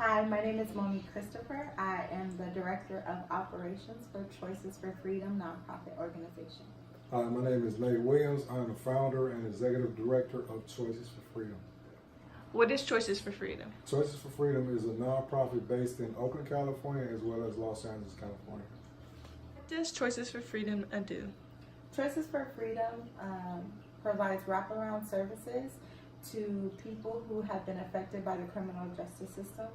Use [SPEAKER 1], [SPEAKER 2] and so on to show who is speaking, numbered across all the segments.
[SPEAKER 1] Hi, my name is Monique Christopher. I am the Director of Operations for Choices for Freedom nonprofit organization.
[SPEAKER 2] Hi, my name is Nate Williams. I'm the founder and executive director of Choices for Freedom.
[SPEAKER 3] What is Choices for Freedom?
[SPEAKER 2] Choices for Freedom is a nonprofit based in Oakland, California, as well as Los Angeles, California.
[SPEAKER 3] What does Choices for Freedom do?
[SPEAKER 1] Choices for Freedom provides wraparound services to people who have been affected by the criminal justice system.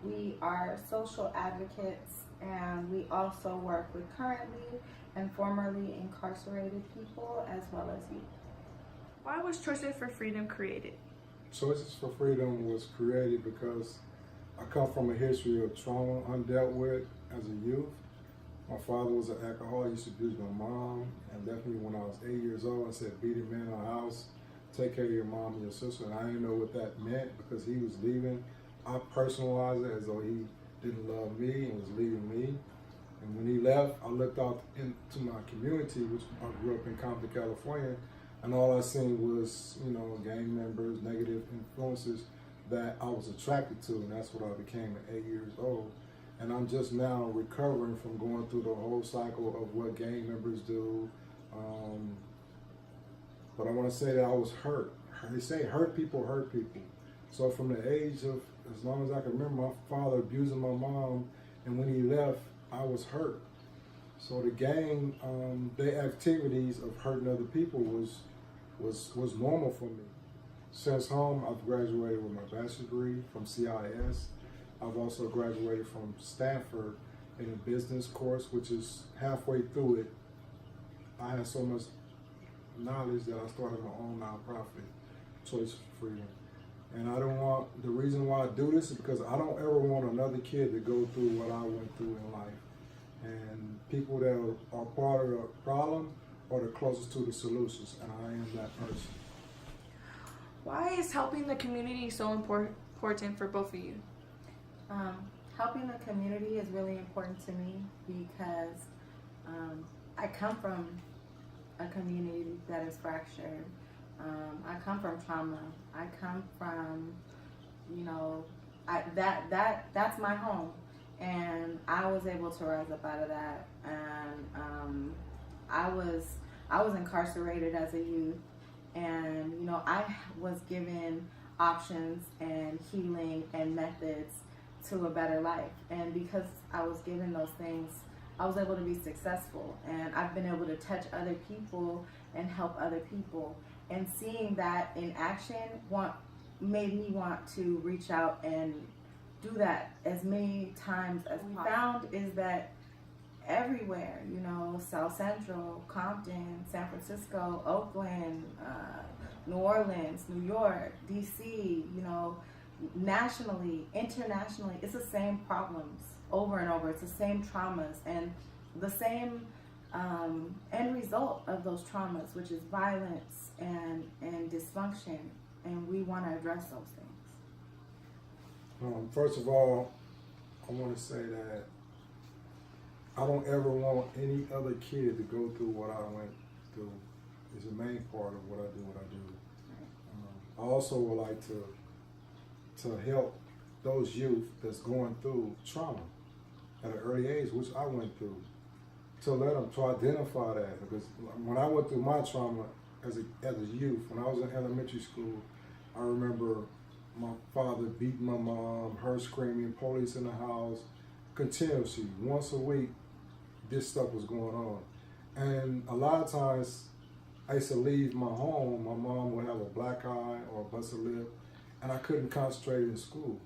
[SPEAKER 1] We are social advocates, and we also work with currently and formerly incarcerated people as well as youth.
[SPEAKER 3] Why was Choices for Freedom created?
[SPEAKER 2] Choices for Freedom was created because I come from a history of trauma undealt with as a youth. My father was an alcoholic, used to abuse my mom, and left me when I was 8 years old and said, "Be the man in the house, take care of your mom and your sister." And I didn't know what that meant because he was leaving. I personalized it as though he didn't love me and was leaving me. And when he left, I looked out into my community, which I grew up in Compton, California, and all I seen was, gang members, negative influences that I was attracted to, and that's what I became at 8 years old. And I'm just now recovering from going through the whole cycle of what gang members do. But I want to say that I was hurt. They say hurt people hurt people. So from the age of, as long as I can remember, my father abusing my mom, and when he left, I was hurt. So the gang, their activities of hurting other people was normal for me. Since home, I've graduated with my bachelor's degree from CIS. I've also graduated from Stanford in a business course, which is halfway through it. I had so much knowledge that I started my own nonprofit, Choice for Freedom. And the reason why I do this is because I don't ever want another kid to go through what I went through in life. And people that are part of the problem are the closest to the solutions, and I am that person.
[SPEAKER 3] Why is helping the community so important for both of you?
[SPEAKER 1] Helping the community is really important to me because I come from a community that is fractured. I come from trauma. I come from, that's my home, and I was able to rise up out of that. And I was incarcerated as a youth, and I was given options and healing and methods to a better life. And because I was given those things, I was able to be successful, and I've been able to touch other people and help other people. And seeing that in action made me want to reach out and do that as many times as we found is that everywhere, South Central, Compton, San Francisco, Oakland, New Orleans, New York, DC, nationally, internationally, it's the same problems over and over. It's the same traumas and the same end result of those traumas, which is violence and dysfunction, and we want to address those things.
[SPEAKER 2] First of all, I want to say that I don't ever want any other kid to go through what I went through. It's the main part of what I do. I also would like to help those youth that's going through trauma at an early age, which I went through, to let them to identify that. Because when I went through my trauma as a youth, when I was in elementary school, I remember my father beating my mom, her screaming, police in the house, continuously. Once a week, this stuff was going on. And a lot of times, I used to leave my home, my mom would have a black eye or a busted lip, and I couldn't concentrate in school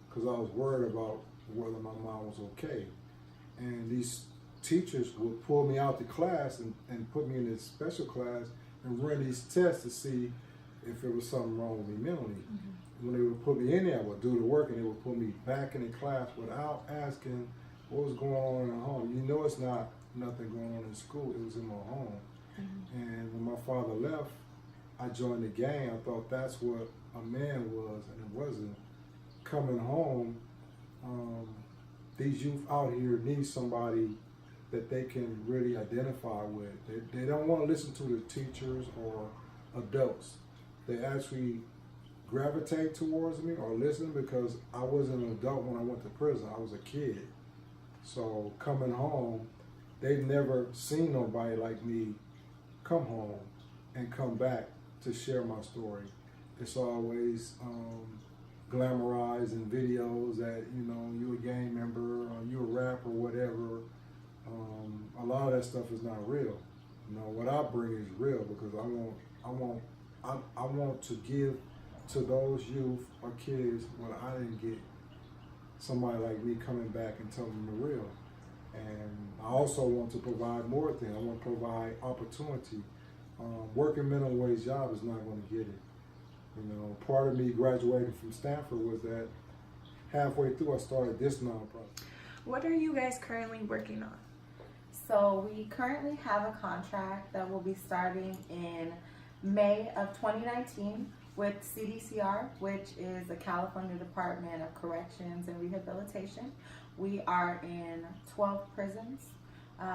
[SPEAKER 2] because I was worried about whether my mom was okay. And these teachers would pull me out the class and put me in this special class and run these tests to see if there was something wrong with me mentally. Mm-hmm. When they would put me in there, I would do the work, and they would put me back in the class without asking what was going on in the home. It's not nothing going on in school. It was in my home. Mm-hmm. And when my father left, I joined the gang. I thought that's what a man was, and it wasn't. Coming home, these youth out here need somebody that they can really identify with. They don't want to listen to the teachers or adults. They actually gravitate towards me or listen because I wasn't an adult when I went to prison. I was a kid. So coming home, they've never seen nobody like me come home and come back to share my story. It's always glamorized in videos that, you know, you a gang member or you a rapper or whatever. A lot of that stuff is not real. You know, what I bring is real because I want to give to those youth or kids what I didn't get. Somebody like me coming back and telling them the real. And I also want to provide more things. I want to provide opportunity. Working minimum wage job is not going to get it. You know, part of me graduating from Stanford was that halfway through I started this nonprofit.
[SPEAKER 3] What are you guys currently working on?
[SPEAKER 1] So we currently have a contract that will be starting in May of 2019 with CDCR, which is the California Department of Corrections and Rehabilitation. We are in 12 prisons.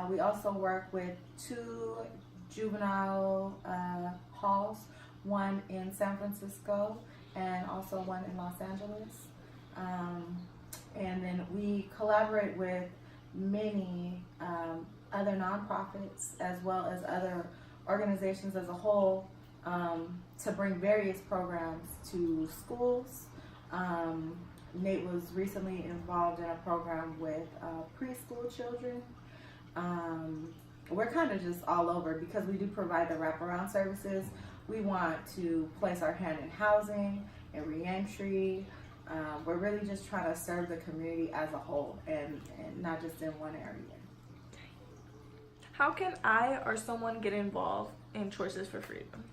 [SPEAKER 1] We also work with 2 juvenile halls, one in San Francisco and also one in Los Angeles. And then we collaborate with many other nonprofits as well as other organizations as a whole to bring various programs to schools. Nate was recently involved in a program with preschool children. We're kind of just all over because we do provide the wraparound services. We want to place our hand in housing and reentry. We're really just trying to serve the community as a whole and not just in one area.
[SPEAKER 3] How can I or someone get involved in Choices for Freedom?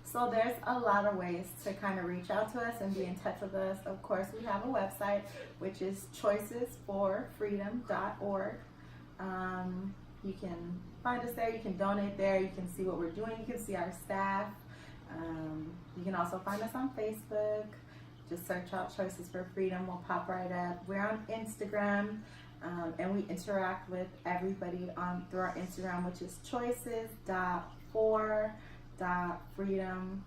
[SPEAKER 1] So there's a lot of ways to kind of reach out to us and be in touch with us. Of course, we have a website, which is choicesforfreedom.org. You can find us there. You can donate there. You can see what we're doing. You can see our staff. You can also find us on Facebook. Just search out Choices for Freedom. We'll pop right up. We're on Instagram. And we interact with everybody through our Instagram, which is choices.for.freedom.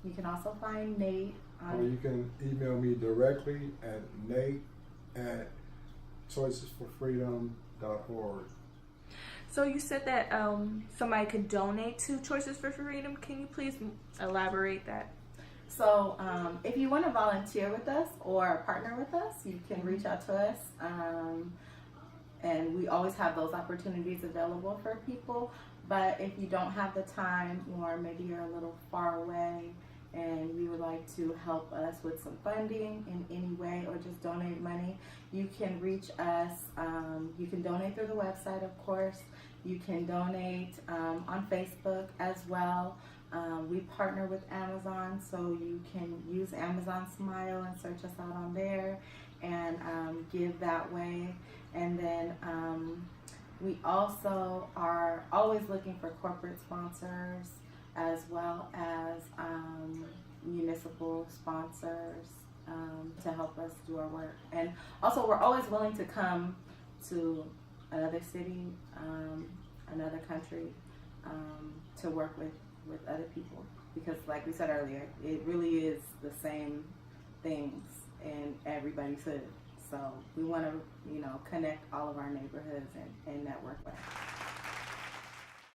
[SPEAKER 1] You can also find Nate
[SPEAKER 2] Or you can email me directly at nate@choicesforfreedom.org.
[SPEAKER 3] So you said that somebody could donate to Choices for Freedom. Can you please elaborate that?
[SPEAKER 1] So if you want to volunteer with us or partner with us, you can reach out to us. And we always have those opportunities available for people. But if you don't have the time, or maybe you're a little far away and you would like to help us with some funding in any way or just donate money, you can reach us. You can donate through the website, of course. You can donate on Facebook as well. We partner with Amazon, so you can use Amazon Smile and search us out on there and give that way. And then we also are always looking for corporate sponsors as well as municipal sponsors to help us do our work. And also we're always willing to come to another city, another country to work with other people, because like we said earlier, it really is the same things in everybody's hood. So we want to, connect all of our neighborhoods and network with.